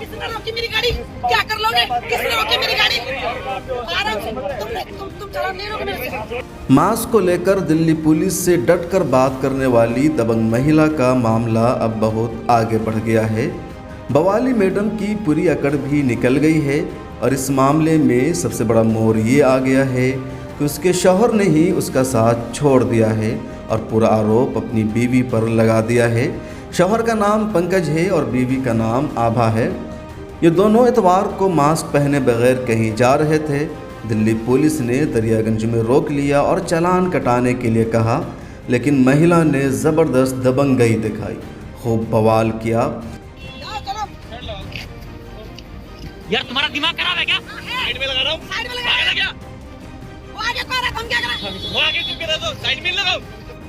किसने रोकी मेरी गाड़ी? क्या कर लोगे? किसने रोकी मेरी गाड़ी? आराम से तुम चलान नहीं रोके मेरे से। मास्क को लेकर दिल्ली पुलिस से डटकर बात करने वाली दबंग महिला का मामला अब बहुत आगे बढ़ गया है। बवाली मैडम की पूरी अकड़ भी निकल गई है और इस मामले में सबसे बड़ा मोड़ ये आ गया है कि उसके शौहर ने ही उसका साथ छोड़ दिया है और पूरा आरोप अपनी बीवी पर लगा दिया है। शौहर का नाम पंकज है और बीवी का नाम आभा है। ये दोनों इतवार को मास्क पहने बगैर कहीं जा रहे थे। दिल्ली पुलिस ने दरियागंज में रोक लिया और चालान कटाने के लिए कहा, लेकिन महिला ने ज़बरदस्त दबंगई दिखाई, खूब बवाल किया। यार तुम्हारा दिमाग खराब है क्या? साइड में लगा रहा हूँ। साइड में लगा क्या? वो आगे कह रहा, हम क्या करें? वो आगे क्यों कह रहा? साइड में लगाओ।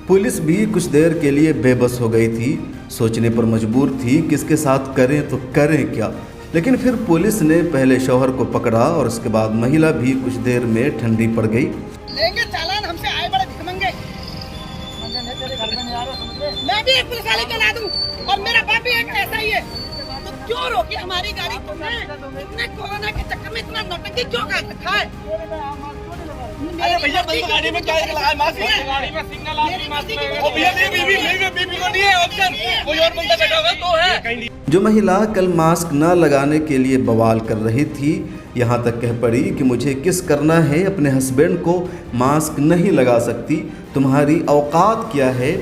पुलिस भी कुछ देर के लिए बेबस हो गई थी, सोचने पर मजबूर थी कि इसके साथ करें तो करें क्या। लेकिन फिर पुलिस ने पहले शौहर को पकड़ा और उसके बाद महिला भी कुछ देर में ठंडी पड़ गई। लेंगे चालान, हमसे आए बड़े भिखमंगे। मैं भी एक पुलिस वाले को ला दूं और मेरा बाप भी एक ऐसा ही है। तो क्यों रोकी हमारी गाड़ी तुमने? तुमने कोरोना के चक्कर में इतना नौटंकी क्यों कर रखा है? अरे भैया बंद गाड़ी में क्या लगा है? मास्क है गाड़ी में, सिग्नल आपकी मास्क में। वो भैया बीबी को नहीं है ऑप्शन, कोई और बंदा बैठा होगा तो है। जो महिला कल मास्क न लगाने के लिए बवाल कर रही थी, यहाँ तक कह पड़ी कि मुझे किस करना है, अपने हस्बैंड को मास्क नहीं लगा सकती, तुम्हारी औकात क्या है?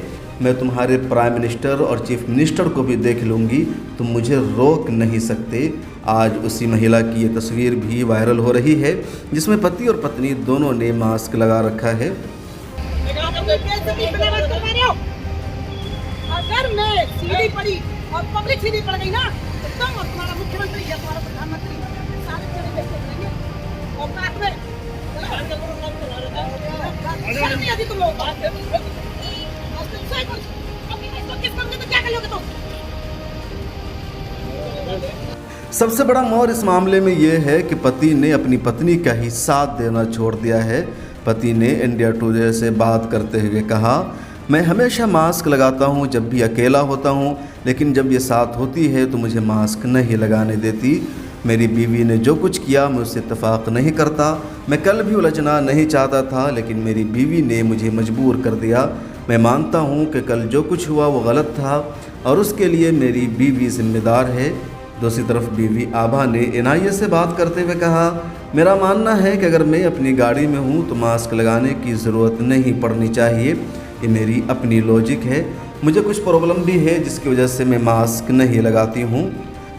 मैं तुम्हारे प्राइम मिनिस्टर और चीफ मिनिस्टर को भी देख लूँगी, तुम मुझे रोक नहीं सकते। आज उसी महिला की ये तस्वीर भी वायरल हो रही है जिसमें पति और पत्नी दोनों ने मास्क लगा रखा है। अगर मैं सीढ़ी पड़ी और पब्लिक सीढ़ी पड़ गई ना, तो तुम और तुम्हारा मुख्यमंत्री या तुम्हारा प्रधानमंत्री सारे चले बैठे रहेंगे और साथ में नहीं आती तुम लोग बात किस बंदे तो क्या कर लोगे तुम? सबसे बड़ा मोड़ इस मामले में ये है कि पति ने अपनी पत्नी का ही साथ देना छोड़ दिया है। पति ने इंडिया टुडे से बात करते हुए कहा, मैं हमेशा मास्क लगाता हूँ जब भी अकेला होता हूँ, लेकिन जब ये साथ होती है तो मुझे मास्क नहीं लगाने देती। मेरी बीवी ने जो कुछ किया मैं उससे इत्तेफाक नहीं करता। मैं कल भी उलझना नहीं चाहता था, लेकिन मेरी बीवी ने मुझे मजबूर कर दिया। मैं मानता हूँ कि कल जो कुछ हुआ वो गलत था और उसके लिए मेरी बीवी जिम्मेदार है। दूसरी तरफ बीवी आभा ने NIA से बात करते हुए कहा, मेरा मानना है कि अगर मैं अपनी गाड़ी में हूँ तो मास्क लगाने की ज़रूरत नहीं पड़नी चाहिए। ये मेरी अपनी लॉजिक है। मुझे कुछ प्रॉब्लम भी है जिसकी वजह से मैं मास्क नहीं लगाती हूँ,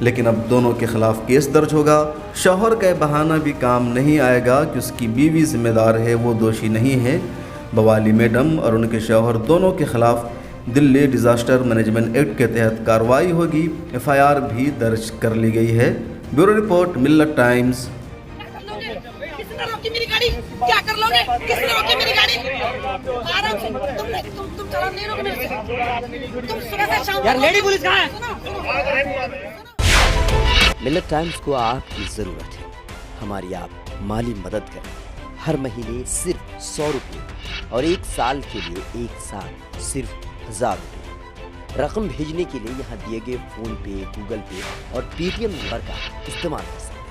लेकिन अब दोनों के खिलाफ केस दर्ज होगा। शौहर का बहाना भी काम नहीं आएगा कि उसकी बीवी जिम्मेदार है, वो दोषी नहीं है। बवाली मैडम और उनके शौहर दोनों के खिलाफ दिल्ली डिज़ास्टर मैनेजमेंट एक्ट के तहत कार्रवाई होगी। FIR भी दर्ज कर ली गई है। ब्यूरो रिपोर्ट, मिल्लत टाइम्स। किसने रोकी मेरी गाड़ी? क्या कर लोगे? किसने रोकी मेरी गाड़ी? आराम से तुम चालान नहीं रोके मेरे से। तुम सुबह से शाम यार लेडी पुलिस कहाँ है? मिल्लत टाइम्स को आपकी जरूरत है, हमारी आप माली मदद करें। हर महीने सिर्फ 100 रुपये और 1 साल के लिए 1 साल सिर्फ 1000 रुपये। रकम भेजने के लिए यहाँ दिए गए फोन पे, गूगल पे और पेटीएम नंबर का इस्तेमाल कर सकते हैं।